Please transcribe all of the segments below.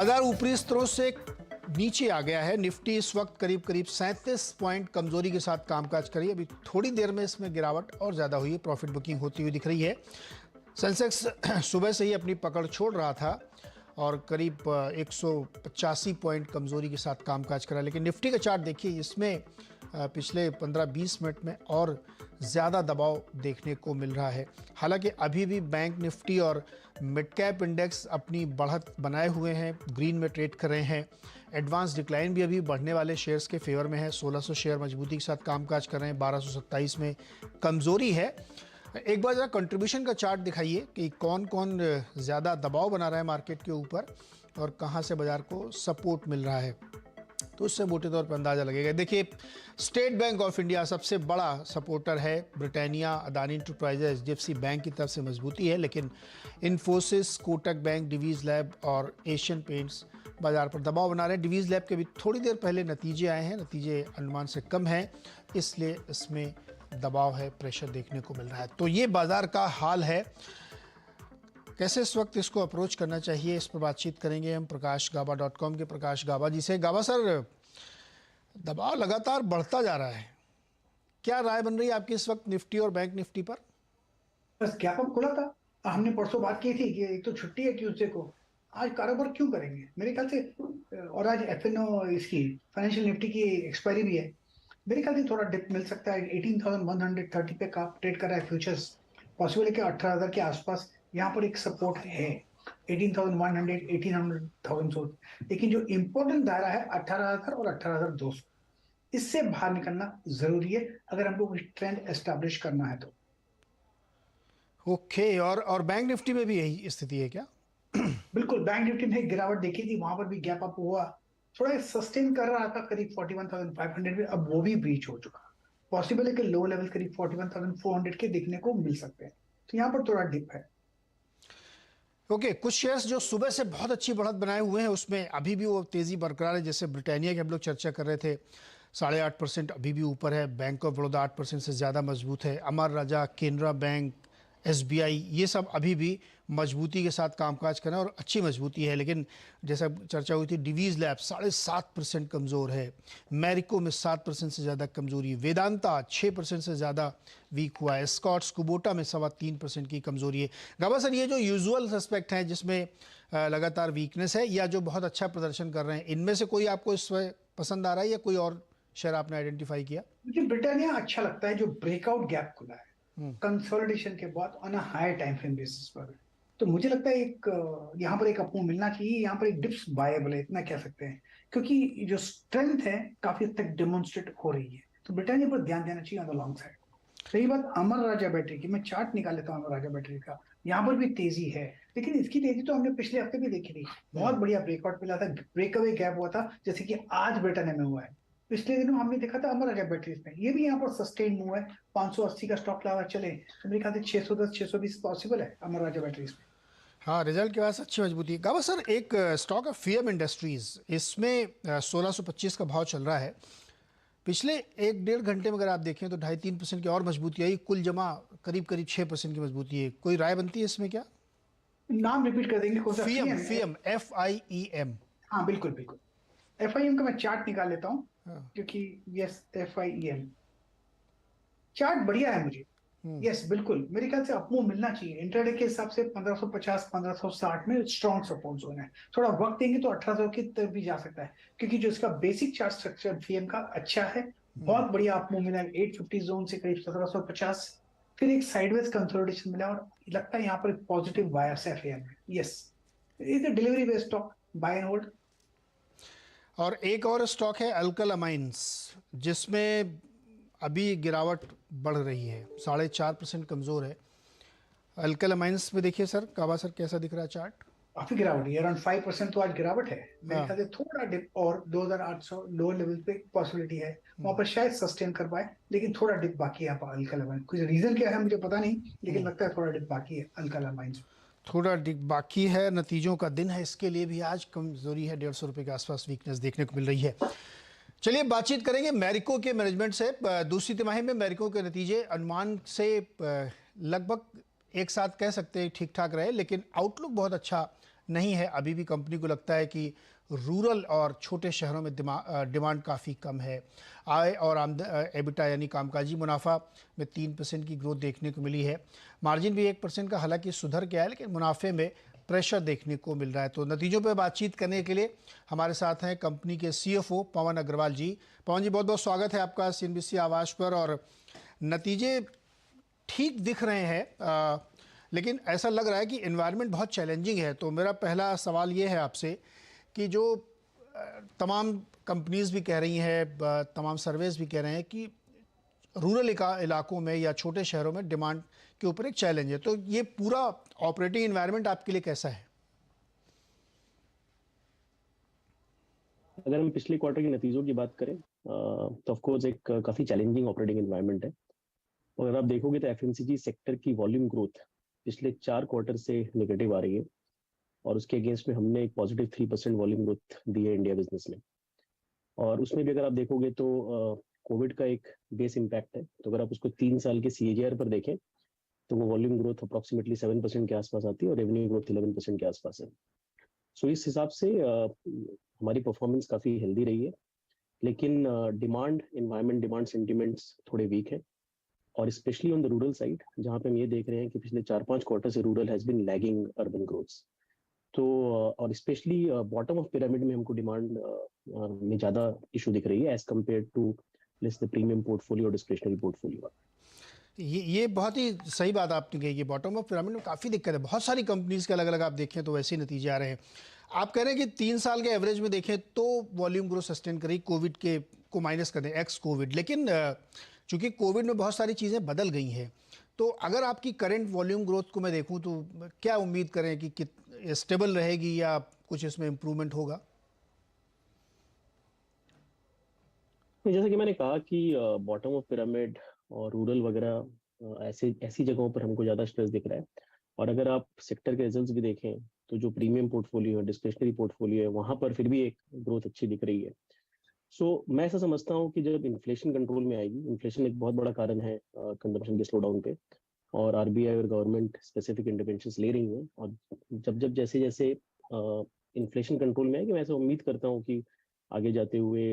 बाजार ऊपरी स्तरों से नीचे आ गया है। निफ्टी इस वक्त करीब करीब 37 पॉइंट कमजोरी के साथ कामकाज कर रही है। अभी थोड़ी देर में इसमें गिरावट और ज्यादा हुई है, प्रॉफिट बुकिंग होती हुई दिख रही है। सेंसेक्स सुबह से ही अपनी पकड़ छोड़ रहा था और करीब 185 पॉइंट कमजोरी के साथ कामकाज करा, लेकिन निफ्टी का चार्ट देखिए, इसमें पिछले 15-20 मिनट में और ज़्यादा दबाव देखने को मिल रहा है। हालांकि अभी भी बैंक निफ्टी और मिड कैप इंडेक्स अपनी बढ़त बनाए हुए हैं, ग्रीन में ट्रेड कर रहे हैं। एडवांस डिक्लाइन भी अभी बढ़ने वाले शेयर्स के फेवर में है। 1600 शेयर मजबूती के साथ कामकाज कर रहे हैं, 1227 में कमजोरी है। एक बार जरा कंट्रीब्यूशन का चार्ट दिखाइए कि कौन कौन ज़्यादा दबाव बना रहा है मार्केट के ऊपर और कहाँ से बाजार को सपोर्ट मिल रहा है, तो उससे मोटे तौर पर अंदाजा लगेगा। देखिए, स्टेट बैंक ऑफ इंडिया सबसे बड़ा सपोर्टर है। Britannia, Adani enterprises, HDFC bank की तरफ से मजबूती है, लेकिन इन्फोसिस, कोटक बैंक, डिवीज लैब और एशियन पेंट्स बाजार पर दबाव बना रहे हैं। डिवीज लैब के भी थोड़ी देर पहले नतीजे आए हैं, नतीजे अनुमान से कम हैं, इसलिए इसमें दबाव है, प्रेशर देखने को मिल रहा है। तो ये बाजार का हाल है। कैसे इस वक्त इसको अप्रोच करना चाहिए, इस पर बातचीत करेंगे हम प्रकाशगाबा.com के प्रकाश गाबा जी से। गाबा सर, दबाव लगातार बढ़ता जा रहा है, क्या राय बन रही है आपकी इस वक्त निफ्टी और बैंक निफ्टी पर? बस ज्ञापन खुला था, हमने परसों बात की थी कि एक तो छुट्टी है ट्यूसडे को, आज कारोबार क्यों करेंगे मेरे ख्याल से। और आज एफएनओ इसकी फाइनेंशियल निफ्टी की एक्सपायरी भी है। मेरे ख्याल से थोड़ा डिप मिल सकता है। 18,130 पे का ट्रेड कर रहा है फ्यूचर्स। पॉसिबल है कि 18,000 के आसपास यहाँ पर एक सपोर्ट है। 18,100, 18,000, लेकिन जो इंपॉर्टेंट दायरा है 18,000 और 18,200, इससे बाहर निकलना जरूरी है अगर हमको ट्रेंड एस्टैब्लिश करना है तो। ओके, और बैंक निफ्टी में भी यही स्थिति है क्या? बिल्कुल, बैंक निफ्टी में गिरावट देखी थी, वहां पर भी गैप अप हुआ, थोड़ा सस्टेन कर रहा था करीब 41,500 में, अब वो भी ब्रीच हो चुका। पॉसिबल है कि लो लेवल करीब 41,400 के देखने को मिल सकते हैं, तो यहाँ पर थोड़ा डिप है। ओके, कुछ शेयर्स जो सुबह से बहुत अच्छी बढ़त बनाए हुए हैं उसमें अभी भी वो तेजी बरकरार है। जैसे ब्रिटानिया की हम लोग चर्चा कर रहे थे, 8.5% अभी भी ऊपर है। बैंक ऑफ बड़ौदा 8% से ज़्यादा मजबूत है। अमर राजा, केनरा बैंक, एसबीआई, ये सब अभी भी मजबूती के साथ कामकाज कर रहे हैं और अच्छी मजबूती है। लेकिन जैसा चर्चा हुई थी, डिवीज लैब 7.5% कमज़ोर है। मैरिको में 7% से ज़्यादा कमज़ोरी। वेदांता 6% से ज़्यादा वीक हुआ है। स्कॉट्स कुबोटा में 3.25% की कमज़ोरी है। गाबा सर, ये जो यूजुअल सस्पेक्ट हैं जिसमें लगातार वीकनेस है या जो बहुत अच्छा प्रदर्शन कर रहे हैं, इनमें से कोई आपको इस पसंद आ रहा है या कोई और शेयर आपने आइडेंटिफाई किया? मुझे ब्रिटानिया अच्छा लगता है, जो ब्रेकआउट गैप खुला है कंसोलिडेशन के बाद on a high time frame basis पर। तो मुझे लगता है एक यहाँ पर एक अपमूव मिलना चाहिए, यहाँ पर एक डिप्स बायबल है, इतना कह सकते हैं, क्योंकि जो स्ट्रेंथ है काफी हद तक डेमोन्स्ट्रेट हो रही है। तो ब्रिटानिया पर ध्यान देना चाहिए ऑन द लॉन्ग साइड। रही बात अमर राजा बैटरी की, मैं चार्ट निकाल लेता हूँ अमर राजा बैटरी का। यहाँ पर भी तेजी है, लेकिन इसकी तेजी तो हमने पिछले हफ्ते भी देखी थी, बहुत बढ़िया ब्रेकआउट मिला था, ब्रेकअवे गैप हुआ था, जैसे कि आज ब्रिटानिया में हुआ है। पिछले दिनों हमने देखा था अमर राजा बैटरीज में, ये भी यहाँ पर सस्टेन मूव है। 580 का स्टॉक लगा चले तो मेरे ख्याल से 610, 620 पॉसिबल है अमर राजा बैटरीज में। हाँ, रिजल्ट के बाद अच्छी मजबूती है। गाबा सर, एक स्टॉक है फीएम इंडस्ट्रीज, इसमें 1625 का भाव चल रहा है। पिछले 1-1.5 घंटे में अगर आप देखें तो 2.5-3% की और मजबूती आई, कुल जमा करीब करीब 6% की मजबूती है। कोई राय बनती है इसमें क्या? नाम रिपीट कर देंगे कौन सा? FM, FM? FM, FIEM। हाँ बिल्कुल बिल्कुल। एफआईएम का मैं चार्ट निकाल लेता हूँ, हाँ। क्योंकि यस, एफआईएम चार्ट बढ़िया है मुझे। यस बिल्कुल, मेरे ख्याल से अपमूव मिलना चाहिए। इंटरडे के हिसाब से 1550, 1560 में स्ट्रॉन्ग सपोर्ट जोन है। थोड़ा वक्त देंगे तो 1800 की तरफ भी जा सकता है, क्योंकि जो इसका बेसिक चार्ट स्ट्रक्चर फीएम का अच्छा है, बहुत बढ़िया अपमूव मिला है 850 जोन से करीब 1750, फिर एक साइडवेज कंसोलिडेशन मिला और लगता है यहाँ पर एक पॉजिटिव बायस है फीएम में। Yes, is a delivery based stock, buy and hold. और एक और स्टॉक है अल्कल अमाइंस, जिसमें अभी गिरावट बढ़ रही है, 4.5% कमज़ोर है। अल्कल अमाइंस में देखिए सर, काबा सर, कैसा दिख रहा है चार्ट? काफी गिरावट है, अराउंड 5% तो आज गिरावट है। मेरे हाँ। ख्याल से थोड़ा डिप और 2800 लो लेवल पे पॉसिबिलिटी है, वहां पर शायद सस्टेन कर पाए, लेकिन थोड़ा डिप बाकी है यहाँ पर अल्कल अमाइन। कुछ रीजन क्या है मुझे पता नहीं, लेकिन लगता है थोड़ा डिप बाकी है अल्कल अमाइन। थोड़ा बाकी है, नतीजों का दिन है, इसके लिए भी आज कमजोरी है, 150 रुपये के आसपास वीकनेस देखने को मिल रही है। चलिए बातचीत करेंगे मैरिको के मैनेजमेंट से। दूसरी तिमाही में मैरिको के नतीजे अनुमान से लगभग एक साथ कह सकते हैं ठीक ठाक रहे, लेकिन आउटलुक बहुत अच्छा नहीं है। अभी भी कंपनी को लगता है कि रूरल और छोटे शहरों में डिमांड काफ़ी कम है। आय और एबिटा यानी कामकाजी मुनाफा में 3% की ग्रोथ देखने को मिली है। मार्जिन भी 1% का हालांकि सुधर गया है, लेकिन मुनाफे में प्रेशर देखने को मिल रहा है। तो नतीजों पर बातचीत करने के लिए हमारे साथ हैं कंपनी के CFO पवन अग्रवाल जी। पवन जी, बहुत बहुत स्वागत है आपका CNBC आवाज़ पर। और नतीजे ठीक दिख रहे हैं, लेकिन ऐसा लग रहा है कि एनवायरनमेंट बहुत चैलेंजिंग है। तो मेरा पहला सवाल ये है आपसे कि जो तमाम कंपनीज भी कह रही हैं, तमाम सर्वेज भी कह रहे हैं कि रूरल इलाकों में या छोटे शहरों में डिमांड के ऊपर एक चैलेंज है, तो ये पूरा ऑपरेटिंग एनवायरनमेंट आपके लिए कैसा है? अगर हम पिछले क्वार्टर के नतीजों की बात करें तो ऑफ कोर्स एक काफी चैलेंजिंग ऑपरेटिंग एनवायरनमेंट है। और अगर आप देखोगे तो एफएमसीजी सेक्टर की वॉल्यूम ग्रोथ पिछले 4 क्वार्टर से नेगेटिव आ रही है, और उसके अगेंस्ट में हमने एक पॉजिटिव 3% वॉल्यूम ग्रोथ दी है इंडिया बिजनेस में। और उसमें भी अगर आप देखोगे तो कोविड का एक बेस इम्पैक्ट है। तो अगर आप उसको 3 साल के CAGR पर देखें तो वो वॉल्यूम ग्रोथ अप्रोक्सीमेटली 7% के आसपास आती है और रेवेन्यू ग्रोथ 11% के आसपास है। सो इस हिसाब से हमारी परफॉर्मेंस काफ़ी हेल्दी रही है, लेकिन डिमांड इन्वायरमेंट, डिमांड सेंटिमेंट्स थोड़े वीक है। और specially on the rural side, जहाँ पे हम ये देख रहे हैं कि पिछले 4-5 क्वार्टर से rural has been lagging urban growths. तो और स्पेशली बॉटम ऑफ पिरामिड में हमको डिमांड में ज़्यादा इशू दिख रही है as compare to the premium portfolio और डिस्क्रिशनरी पोर्टफोलियो। ये बहुत ही सही बात आपने कही कि बॉटम ऑफ पिरामिड में काफ़ी दिक्कत है। बहुत सारी कंपनीज के अलग अलग आप देखें तो वैसे ही नतीजे आ रहे हैं। आप कह रहे हैं कि 3 साल के एवरेज में देखें तो वॉल्यूम ग्रोथ सस्टेन करी, कोविड के को माइनस कर दें, एक्स कोविड। लेकिन चूंकि कोविड में बहुत सारी चीज़ें बदल गई हैं, तो अगर आपकी करंट वॉल्यूम ग्रोथ को मैं देखूं तो क्या उम्मीद करें कि स्टेबल रहेगी या कुछ इसमें इम्प्रूवमेंट होगा? जैसे कि मैंने कहा कि बॉटम ऑफ पिरामिड और रूरल वगैरह ऐसी जगहों पर हमको ज़्यादा स्ट्रेस दिख रहा है। और अगर आप सेक्टर के रिजल्ट्स भी देखें तो जो प्रीमियम पोर्टफोलियो है, डिस्क्रिशनरी पोर्टफोलियो है, वहाँ पर फिर भी एक ग्रोथ अच्छी दिख रही है। सो मैं ऐसा समझता हूँ कि जब इन्फ्लेशन कंट्रोल में आएगी, इन्फ्लेशन एक बहुत बड़ा कारण है कंजम्पशन के स्लो डाउन पे, और आरबीआई और गवर्नमेंट स्पेसिफिक इंटरवेंशंस ले रही हैं। और जब जैसे जैसे इन्फ्लेशन कंट्रोल में आएगी, मैं ऐसा उम्मीद करता हूँ कि आगे जाते हुए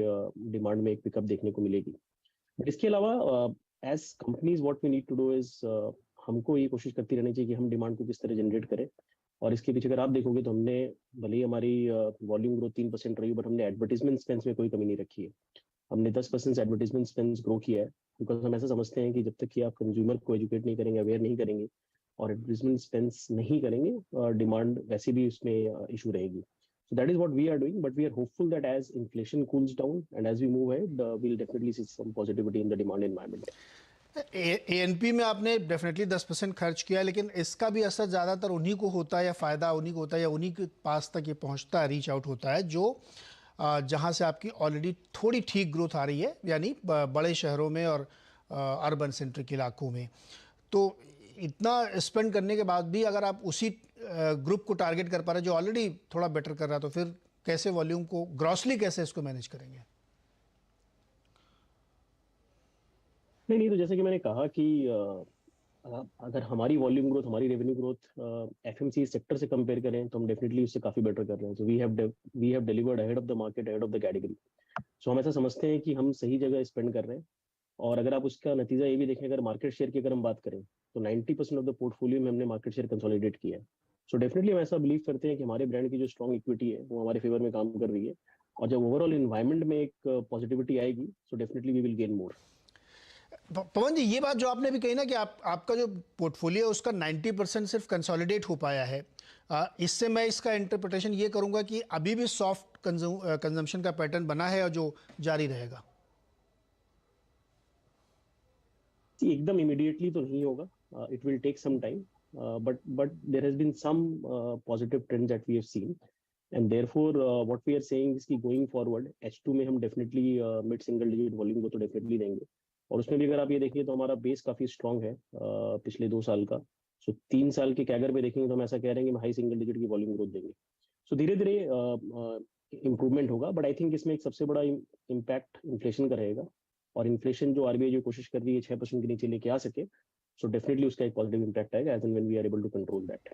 डिमांड में एक पिकअप देखने को मिलेगी। बट इसके अलावा as companies what we need to do is, हमको ये कोशिश करती रहनी चाहिए कि हम डिमांड को किस तरह जनरेट करें। और इसके पीछे अगर आप देखोगे तो हमने, भले ही हमारी वॉल्यूम ग्रोथ 3% रही, बट हमने एडवर्टीजमेंट स्पेंस में कोई कमी नहीं रखी है। हमने 10% एडवर्टीजमेंट स्पेंस ग्रो किया है, बिकॉज हम ऐसा समझते हैं कि जब तक कि आप कंज्यूमर को एजुकेट नहीं करेंगे, अवेयर नहीं करेंगे और एडवर्टीजमेंट स्पेंस नहीं करेंगे, डिमांड वैसे भी उसमें इशू रहेगी। So that is what we are doing, but we are hopeful that as inflation cools down and as we move ahead, we'll definitely see some positivity in the demand environment. ANP में आपने definitely 10% खर्च किया, लेकिन इसका भी असर ज़्यादातर उन्हीं को होता है या फ़ायदा उन्हीं को होता है या उन्हीं के पास तक ये पहुंचता है, रीच आउट होता है जो जहां से आपकी ऑलरेडी थोड़ी ठीक ग्रोथ आ रही है, यानी बड़े शहरों में और अर्बन सेंट्रिक इलाकों में। तो इतना स्पेंड करने के बाद भी अगर आप उसी ग्रुप को टारगेट कर पा रहे जो ऑलरेडी थोड़ा बेटर कर रहा है, तो फिर कैसे वॉल्यूम को ग्रॉसली कैसे इसको मैनेज करेंगे? नहीं, तो जैसे कि मैंने कहा कि अगर हमारी वॉल्यूम ग्रोथ, हमारी रेवेन्यू ग्रोथ एफएमसी सेक्टर से कंपेयर करें तो हम डेफिनेटली उससे काफी बेटर कर रहे हैं। So we have delivered ahead of the market, ahead of the category. So हम ऐसा समझते हैं कि हम सही जगह स्पेंड कर रहे हैं। और अगर आप उसका नतीजा ये भी देखें, अगर मार्केट शेयर की अगर हम बात करें तो 90% ऑफ द पोर्टफोलियो में हमने मार्केट शेयर कंसोलिडेट किया है। सो डेफिनेटली हम ऐसा बिलीव करते हैं कि हमारे ब्रांड की जो स्ट्रॉन्ग इक्विटी है वो हमारे फेवर में काम कर रही है। और जब ओवरऑल इन्वायरमेंट में एक पॉजिटिविटी आएगी, so definitely we will gain more. Pawan ji, ये बात जो आपने भी कही ना कि आपका जो पोर्टफोलियो है उसका 90% सिर्फ कंसोलिडेट हो पाया है, इससे मैं इसका इंटरप्रिटेशन ये करूंगा कि अभी भी सॉफ्ट कंजम्पशन का पैटर्न बना है और जो जारी रहेगा। एकदम इमीडिएटली तो नहीं होगा, it will take some time, but there has been some positive trend that we have seen, and therefore what we are saying is कि गोइंग फॉरवर्ड H2 में हम definitely mid single digit volume को तो definitely देंगे। और उसमें भी अगर आप ये देखिए तो हमारा बेस काफी स्ट्रांग है पिछले 2 साल का। सो 3 साल के कैगर में देखेंगे तो हम ऐसा कह रहे हैं कि हम हाई सिंगल डिजिट की वॉल्यूम ग्रोथ देंगे। सो धीरे धीरे इम्प्रूवमेंट होगा, बट आई थिंक इसमें एक सबसे बड़ा इम्पैक्ट इन्फ्लेशन का रहेगा। और इन्फ्लेशन जो आरबीआई जो कोशिश कर रही है 6% के नीचे लेके आ सके, सो डेफिनेटली उसका एक पॉजिटिव इम्पैक्ट आएगा as and when we are able to control that.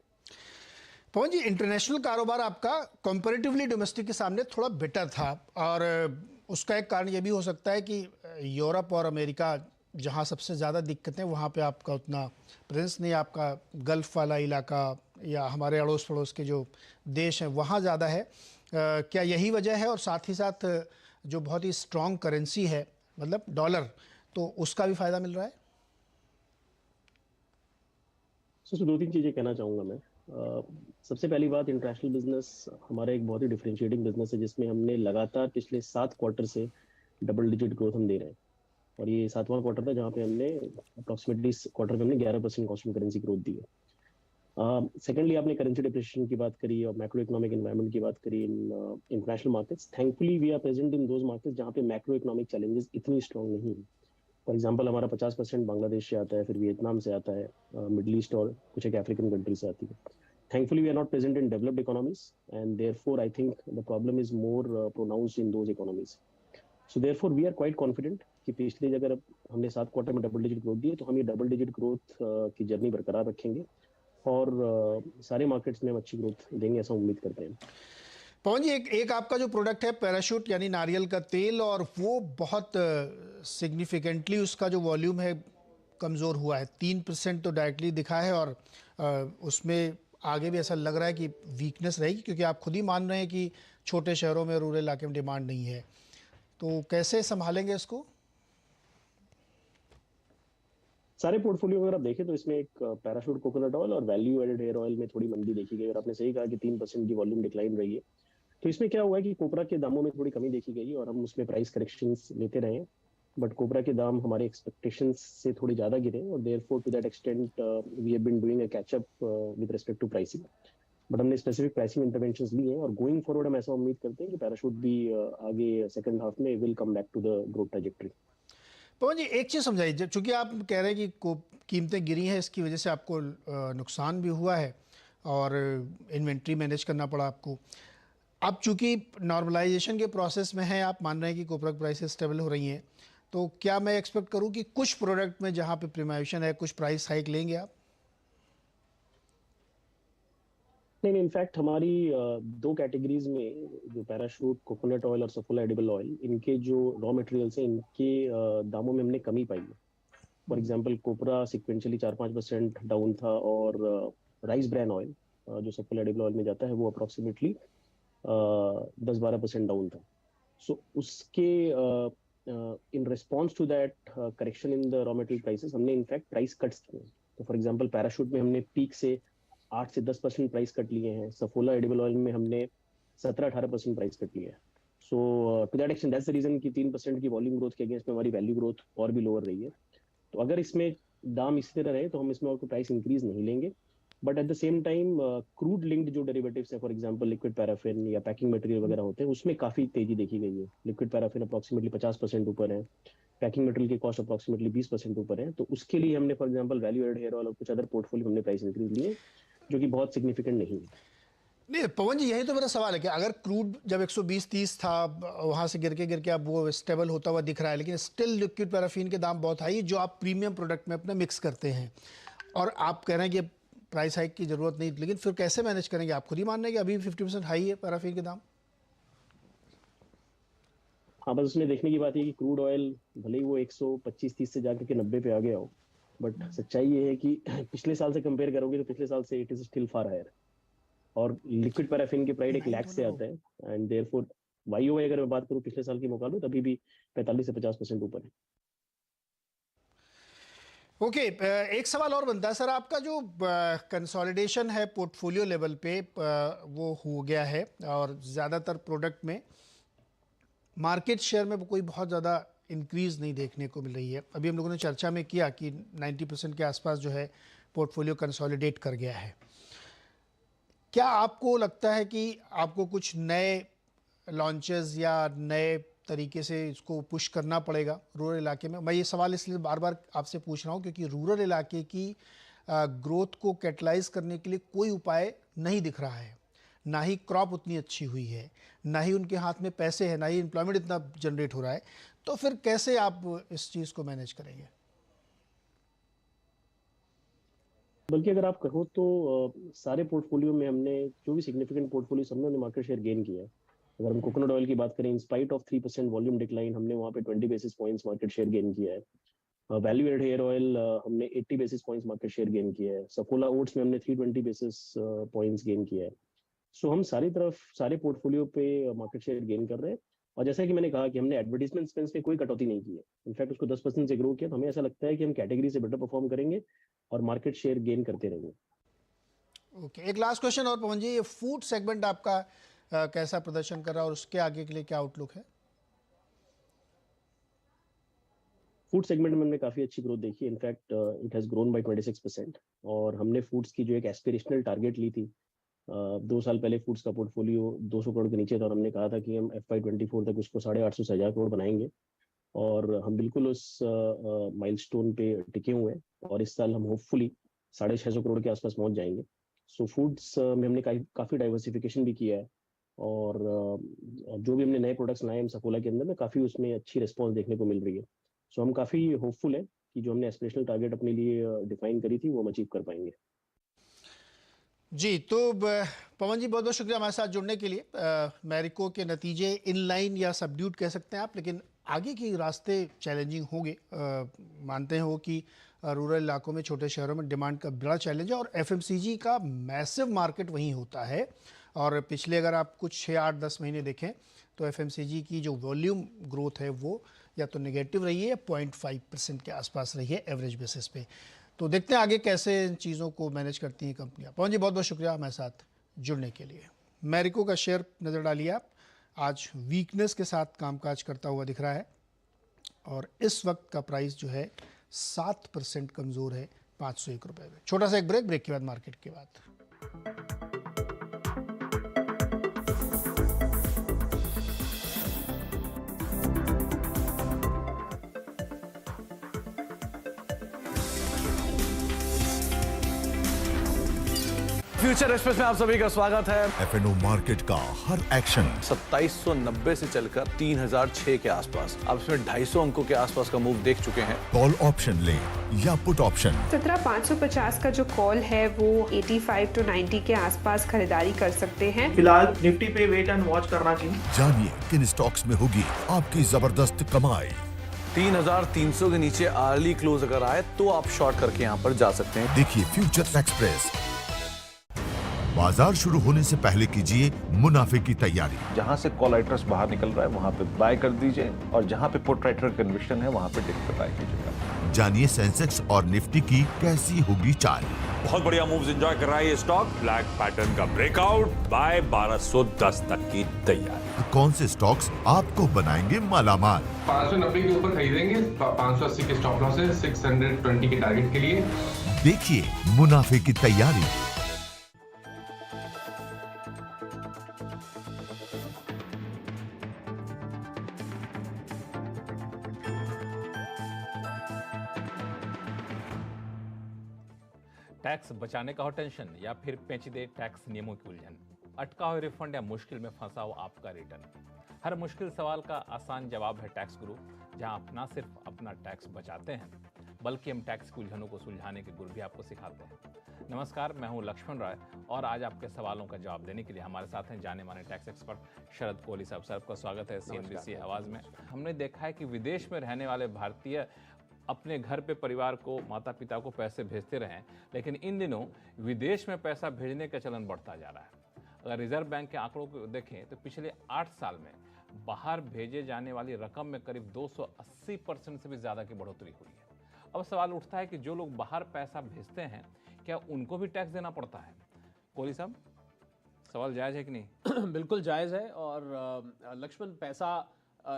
Pawan ji, international कारोबार आपका कंपैरेटिवली डोमेस्टिक के सामने थोड़ा बेटर था, और उसका एक कारण ये भी हो सकता है कि यूरोप और अमेरिका जहाँ सबसे ज़्यादा दिक्कतें, वहाँ पे आपका उतना प्रेजेंस नहीं। आपका गल्फ़ वाला इलाका या हमारे अड़ोस पड़ोस के जो देश हैं वहाँ ज़्यादा है। क्या यही वजह है? और साथ ही साथ जो बहुत ही स्ट्रॉन्ग करेंसी है, मतलब डॉलर, तो उसका भी फ़ायदा मिल रहा है? तो दो तीन चीजें कहना चाहूंगा मैं। सबसे पहली बात, इंटरनेशनल बिजनेस हमारा एक बहुत ही डिफरेंशिएटिंग बिजनेस है, जिसमें हमने लगातार पिछले 7 क्वार्टर से डबल डिजिट ग्रोथ हम दे रहे हैं। और ये 7वां क्वार्टर था जहाँ पे हमने अप्रोक्सीमेटली इस क्वार्टर में हमने 11% कॉन्स्टेंट करेंसी ग्रोथ दी है। सेकेंडली, आपने करेंसी डिप्रिसिएशन की बात करी और मैक्रो इकोनॉमिक एनवायरनमेंट की बात करी in international markets. Thankfully we are present in those markets जहाँ पे मैक्रो इकोनॉमिक चैलेंजेस इतनी स्ट्रॉन्ग नहीं है। फॉर एग्जाम्पल, हमारा 50% बांग्लादेश से आता है, फिर वियतनाम से आता है, मिडल ईस्ट और कुछ एक अफ्रीकन कंट्री से आती है। Thankfully, we are not present in developed economies, and therefore, I think the problem is more pronounced in those economies. So, therefore, we are quite confident कि पिछली अगर हमने 7 क्वार्टर में डबल डिजिट ग्रोथ दी है, तो हम ये डबल डिजिट ग्रोथ की जर्नी बरकरार रखेंगे और सारे मार्केट्स में हम अच्छी ग्रोथ देंगे, ऐसा उम्मीद करते हैं। पवन जी, एक एक आपका जो प्रोडक्ट है पैराशूट यानी नारियल का तेल, और वो बहुत सिग्निफिकेंटली उसका जो वॉल्यूम है कमज़ोर हुआ है। 3% तो डायरेक्टली दिखा है, और उसमें आगे भी ऐसा लग रहा है कि वीकनेस रहेगी, क्योंकि आप खुद ही मान रहे हैं कि छोटे शहरों में, रूरल इलाके में डिमांड नहीं है। तो कैसे संभालेंगे इसको? सारे पोर्टफोलियो अगर आप देखें तो इसमें एक पैराशूट कोकोनट ऑयल और वैल्यू एडेड हेयर ऑयल में थोड़ी मंदी देखी गई। अगर आपने सही कहा कि 3% की वॉल्यूम डिक्लाइन रही है, तो इसमें क्या हुआ है कि कोपरा के दामों में थोड़ी कमी देखी गई और हम उसमें प्राइस करेक्शंस लेते रहे हैं। बट कोपरा के दाम हमारे एक्सपेक्टेशंस से थोड़ी ज़्यादा गिरे और therefore to that extent we have been doing a catch up with respect to pricing. But हमने स्पेसिफिक प्राइसिंग इंटरवेंशंस लिए हैं और गोइंग फॉरवर्ड हम ऐसा उम्मीद करते हैं कि पैराशूट भी आगे सेकंड हाफ में will come back to the growth trajectory. Pawan ji, एक चीज़ समझाइए, चूँकि आप कह रहे हैं कि कीमतें गिरी हैं, इसकी वजह से आपको नुकसान भी हुआ है और इन्वेंट्री मैनेज करना पड़ा आपको। अब चूंकि नॉर्मलाइजेशन के प्रोसेस में है, आप मान रहे हैं कि कोपरा प्राइसेस स्टेबल हो रही हैं, तो क्या मैं एक्सपेक्ट करूं कि कुछ प्रोडक्ट में जहां पे प्रीमियमेशन है, कुछ प्राइस हाइक लेंगे आप? नहीं, इनफैक्ट हमारी दो कैटेगरीज में, जो पैराशूट, कोकोनट ऑयल और सफोला एडिबल ऑयल, इनके जो रॉ मटेरियल्स हैं, इनके दामों में हमने कमी पाई है। For example, copra sequentially 4-5% down था और राइस ब्रान ऑयल जो सफोला एडिबल ऑयल में जाता है, वो अप्रोक्सीमेटली 10-12% डाउन था। सो उसके in response to that correction in the raw material prices, हमने इनफैक्ट प्राइस कट्स किए। तो फॉर एग्जांपल, पैराशूट में हमने पीक से 8 से 10% प्राइस कट लिए हैं। सफोला एडिबल ऑयल में हमने 17-18% प्राइस कट लिए हैं। So to that extent, that's the reason कि 3% की वॉल्यूम ग्रोथ के अगेंस्ट में हमारी वैल्यू ग्रोथ और भी लोअर रही है। तो अगर इसमें दाम इसी तरह रहे तो हम इसमें और कोई प्राइस इंक्रीज नहीं लेंगे। But at the same time, crude linked जो डेरिवेटिव्स है, फॉर एग्जांपल लिक्विड पैराफिन या पैकिंग मटेरियल वगैरह होते हैं, उसमें काफी तेजी देखी गई है। लिक्विड पैराफिन अप्रोक्सीमेटली 50% ऊपर है, पैकिंग मटेरियल की कॉस्ट अप्रोक्सीमेटली 20% ऊपर है। तो उसके लिए हमने for example value added hair oil और कुछ अदर पोर्टफोलियो हमने प्राइस इंक्रीज लिए, जो कि बहुत सिग्निफिकेंट नहीं है। नहीं पवन जी, यही तो मेरा सवाल है कि अगर क्रूड जब 120-130 था, वहां से गिर के अब वो स्टेबल होता हुआ दिख रहा है, लेकिन स्टिल लिक्विड पैराफिन के दाम बहुत हाई, जो आप प्रीमियम प्रोडक्ट में अपना मिक्स करते हैं, और आप कह रहे हैं कि प्राइस हाइक की जरूरत नहीं, लेकिन फिर कैसे मैनेज करेंगे? आप खुद ही मान रहे हैं कि अभी 50% हाई है पैराफिन के दाम। हाँ, बस उसमें देखने की बात है कि क्रूड ऑयल भले ही वो 125-130 से जाकर के 90 पे आ गया हो, बट सच्चाई ये है कि पिछले साल से कंपेयर करोगे तो पिछले साल से it is still far higher. और लिक्विड पैराफिन की प्राइस 1 लाख से आता है, एंड देयरफॉर वाईओवाई अगर मैं बात करूँ पिछले साल की मुकाबले, तभी भी 45 से 50% ऊपर है। ओके, एक सवाल और बनता है सर, आपका जो कंसोलिडेशन है पोर्टफोलियो लेवल पे, वो हो गया है, और ज़्यादातर प्रोडक्ट में मार्केट शेयर में कोई बहुत ज़्यादा इंक्रीज़ नहीं देखने को मिल रही है। अभी हम लोगों ने चर्चा में किया कि 90% के आसपास जो है पोर्टफोलियो कंसोलिडेट कर गया है। क्या आपको लगता है कि आपको कुछ नए लॉन्चेस या नए तरीके से इसको पुश करना पड़ेगा रूरल इलाके में? मैं ये सवाल इसलिए बार बार आपसे पूछ रहा हूँ क्योंकि रूरल इलाके की ग्रोथ को कैटलाइज करने के लिए कोई उपाय नहीं दिख रहा है। ना ही क्रॉप उतनी अच्छी हुई है, ना ही उनके हाथ में पैसे हैं, ना ही एम्प्लॉयमेंट इतना जनरेट हो रहा है। तो फिर कैसे आप इस चीज़ को मैनेज करेंगे? बल्कि अगर आप कहो तो सारे पोर्टफोलियो में हमने जो भी सिग्निफिकेंट पोर्टफोलियो हमने मार्केट शेयर गेन किया है। अगर हम कोकोनट ऑयल की बात करें, in spite of 3% volume decline, हमने वहाँ पे 20 basis points market share gain किया है। वैल्यू एडेड हेयर ऑयल हमने 80 basis points market share gain किया है। सफोला ओट्स में हमने 320 बेसिस पॉइंट्स गेन किया है। सो हम सारे पोर्टफोलियो पे मार्केट शेयर गेन कर रहे हैं। और जैसा कि मैंने कहा कि हमने एडवर्टीजमेंट स्पेंस में कोई कटौती नहीं की है, इनफैक्ट उसको 10% से ग्रो किया। तो हमें ऐसा लगता है कि हम कैटेगरी से बेटर परफॉर्म करेंगे और मार्केट शेयर गेन करते रहेंगे। ओके, एक लास्ट क्वेश्चन और पवन जी, ये फूड सेगमेंट आपका कैसा प्रदर्शन कर रहा है और उसके आगे के लिए क्या आउटलुक है? फूड सेगमेंट में हमने काफी अच्छी ग्रोथ देखी है। In fact it has grown by 26%। और हमने फूड्स की जो एक एस्पिरेशनल टारगेट ली थी, 2 साल पहले फूड्स का पोर्टफोलियो 200 करोड़ के नीचे था और हमने कहा था कि हम FY24 तक उसको 850 से 1000 करोड़ बनाएंगे। और हम बिल्कुल उस माइलस्टोन पे टिके हुए हैं और इस साल हम होपफुली 650 करोड़ के आसपास पहुंच जाएंगे। सो फूड्स में हमने काफी डाइवर्सिफिकेशन भी किया है और जो भी हमने नए प्रोडक्ट्स लाए हैं सफोला के अंदर में, काफी उसमें अच्छी रिस्पॉन्स देखने को मिल रही है। सो हम काफी होपफुल है कि जो हमने एस्पिरेशनल टारगेट अपने लिए डिफाइन करी थी वो हम अचीव कर पाएंगे। जी, तो पवन जी बहुत बहुत शुक्रिया हमारे साथ जुड़ने के लिए। मैरिको के नतीजे इनलाइन या सबड्यूड कह सकते हैं आप, लेकिन आगे के रास्ते चैलेंजिंग होंगे। मानते हो कि रूरल इलाकों में, छोटे शहरों में डिमांड का बड़ा चैलेंज है और एफएमसीजी का मैसिव मार्केट वहीं होता है। और पिछले अगर आप कुछ 6, 8, 10 महीने देखें तो एफएमसीजी की जो वॉल्यूम ग्रोथ है वो या तो नेगेटिव रही है या 0.5% के आसपास रही है एवरेज बेसिस पे। तो देखते हैं आगे कैसे इन चीज़ों को मैनेज करती हैं कंपनियां। पवन जी बहुत बहुत शुक्रिया हमारे साथ जुड़ने के लिए। मैरिको का शेयर नज़र डालिए आप, आज वीकनेस के साथ कामकाज करता हुआ दिख रहा है और इस वक्त का प्राइस जो है 7% कमज़ोर है 501 रुपये में। छोटा सा एक ब्रेक के बाद मार्केट के बाद। फ्यूचर एक्सप्रेस में आप सभी का स्वागत है। एफएनओ मार्केट का हर एक्शन 2790 से चलकर 3006 के आसपास, अब इसमें 250 अंकों के आसपास का मूव देख चुके हैं। कॉल ऑप्शन ले या पुट ऑप्शन, 17550 का जो कॉल है वो 85 to 90 के आसपास खरीदारी कर सकते हैं। फिलहाल निफ्टी पे वेट एंड वॉच करना चाहिए। जानिए किन स्टॉक्स में होगी आपकी जबरदस्त कमाई। 3300 के नीचे अर्ली क्लोज अगर आए तो आप शॉर्ट करके यहाँ पर जा सकते हैं। देखिए फ्यूचर एक्सप्रेस। बाजार शुरू होने से पहले कीजिए मुनाफे की तैयारी। जहाँ से कॉल राइटर्स बाहर निकल रहा है वहाँ पे बाय कर दीजिए और जहाँ पे पुट राइटर कन्विक्शन है वहाँ पे डिप पे बाय कीजिएगा। जानिए सेंसेक्स और निफ्टी की कैसी होगी चाल। बहुत बढ़िया मूव्स एंजॉय कर रहा है ये स्टॉक। ब्लैक पैटर्न का ब्रेकआउट, बाय 1210 तक की तैयारी। कौन से स्टॉक्स आपको बनाएंगे मालामाल? 590 के ऊपर खरीदेंगे, 580 के स्टॉप लॉस है, 620 के टारगेट के लिए। देखिए मुनाफे की तैयारी। टैक्स बचाने का हो टेंशन या फिर पेचीदे टैक्स नियमों की उलझन, अटका हुआ रिफंड या मुश्किल में फंसा हो आपका रिटर्न, हर मुश्किल सवाल का आसान जवाब है टैक्स गुरु, जहां आप ना सिर्फ अपना टैक्स बचाते हैं बल्कि हम टैक्स की उलझनों को सुलझाने के गुर भी आपको सिखाते हैं। नमस्कार, मैं हूं लक्ष्मण राय और आज आपके सवालों का जवाब देने के लिए हमारे साथ हैं जाने माने टैक्स एक्सपर्ट शरद कोहली साहब। सर, आपका स्वागत है CNBC आवाज में। हमने देखा है कि विदेश में रहने वाले भारतीय अपने घर पे परिवार को, माता पिता को पैसे भेजते रहे, लेकिन इन दिनों विदेश में पैसा भेजने का चलन बढ़ता जा रहा है। अगर रिजर्व बैंक के आंकड़ों को देखें तो पिछले 8 साल में बाहर भेजे जाने वाली रकम में करीब 280% से भी ज़्यादा की बढ़ोतरी हुई है। अब सवाल उठता है कि जो लोग बाहर पैसा भेजते हैं क्या उनको भी टैक्स देना पड़ता है? कोहली साहब, सवाल जायज़ है कि नहीं? बिल्कुल जायज़ है। और लक्ष्मण, पैसा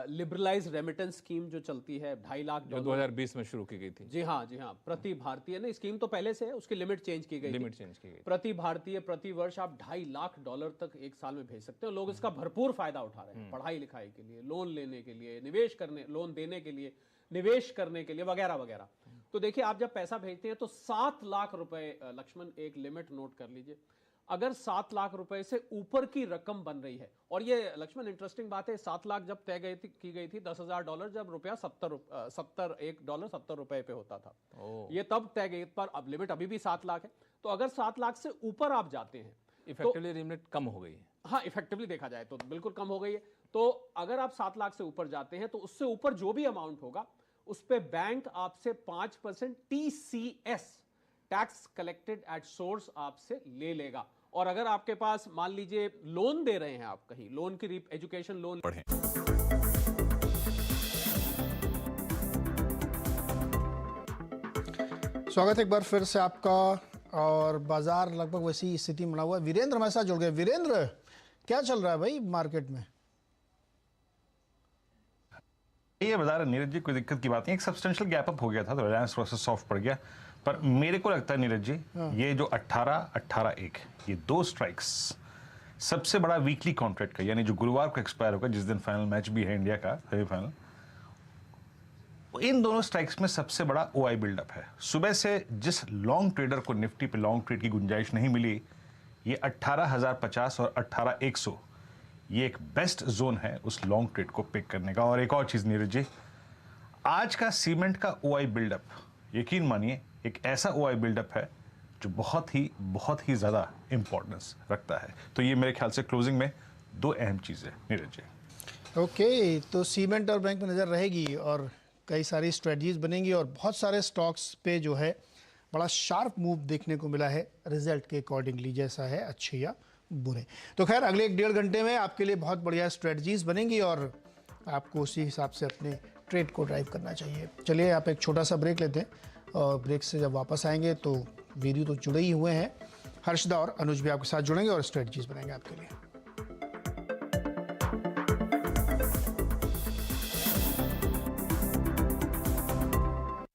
लिबरलाइज रेमिटेंस स्कीम जो चलती है 2.5 लाख जो 2020 में शुरू की गई थी। जी हाँ, प्रति भारतीय, नहीं स्कीम तो पहले से है, उसकी लिमिट चेंज की गई। प्रति भारतीय प्रति वर्ष आप $2.5 लाख तक एक साल में भेज सकते हो। लोग इसका भरपूर फायदा उठा रहे हैं, पढ़ाई लिखाई के लिए, लोन लेने के लिए, निवेश करने, लोन देने के लिए, निवेश करने के लिए, वगैरह वगैरह। तो देखिए, आप जब पैसा भेजते हैं तो 7 लाख रुपए, लक्ष्मण एक लिमिट नोट कर लीजिए, अगर 7 लाख रुपए से ऊपर की रकम बन रही है, और ये लक्ष्मण इंटरेस्टिंग बात है, 7 लाख जब तय की गई थी $10,000 जब रुपया $70 पे होता था, ये तब तय गई, पर अब लिमिट अभी भी 7 लाख है। तो अगर 7 लाख से ऊपर आप जाते हैं, इफेक्टिवली लिमिट कम हो गई है। हाँ, इफेक्टिवली देखा जाए तो बिल्कुल कम हो गई है। तो अगर आप 7 लाख से ऊपर जाते हैं तो उससे ऊपर जो भी अमाउंट होगा उस पे बैंक आपसे 5% TCS, tax collected at source, आपसे ले लेगा। और अगर आपके पास मान लीजिए लोन दे रहे हैं, आप कहीं लोन की एजुकेशन लोन पढ़ें। स्वागत है एक बार फिर से आपका। और बाजार लगभग वैसी स्थिति में बना हुआ है। वीरेंद्र हमारे साथ जुड़ गए। वीरेंद्र, क्या चल रहा है भाई मार्केट में? ये बाजार नीरज जी, कोई दिक्कत की बात नहीं। एक सब्सटेंशियल गैप अप हो गया था तो रिलायंस थोड़ा सा सॉफ्ट पड़ गया, पर मेरे को लगता है नीरज जी, ये जो 18-18-1 ये दो स्ट्राइक्स सबसे बड़ा वीकली कॉन्ट्रैक्ट का, यानी जो गुरुवार को एक्सपायर होगा, जिस दिन फाइनल मैच भी है इंडिया का सेमीफाइनल, इन दोनों स्ट्राइक्स में सबसे बड़ा ओआई बिल्डअप है। सुबह से जिस लॉन्ग ट्रेडर को निफ्टी पे लॉन्ग ट्रेड की गुंजाइश नहीं मिली, ये 18,050 और 18,100 ये एक बेस्ट जोन है उस लॉन्ग ट्रेड को पिक करने का। और एक और चीज नीरज जी, आज का सीमेंट का ओआई बिल्डअप, यकीन मानिए एक ऐसा ओआई बिल्डअप है जो बहुत ही ज्यादा इंपॉर्टेंस रखता है। तो ये मेरे ख्याल से क्लोजिंग में दो अहम चीजें नीरज जी। ओके, तो सीमेंट और बैंक में नजर रहेगी और कई सारी स्ट्रेटजीज बनेंगी और बहुत सारे स्टॉक्स पे जो है बड़ा शार्प मूव देखने को मिला है रिजल्ट के अकॉर्डिंगली, जैसा है अच्छे या बुरे। तो खैर अगले 1-1.5 घंटे में आपके लिए बहुत बढ़िया स्ट्रेटजीज बनेंगी और आपको उसी हिसाब से अपने ट्रेड को ड्राइव करना चाहिए। चलिए आप एक छोटा सा ब्रेक लेते हैं और ब्रेक से जब वापस आएंगे तो वीडियो तो जुड़े ही हुए हैं, हर्षदा और अनुज भी आपके साथ जुड़ेंगे और स्ट्रेटजीज बनाएंगे आपके लिए।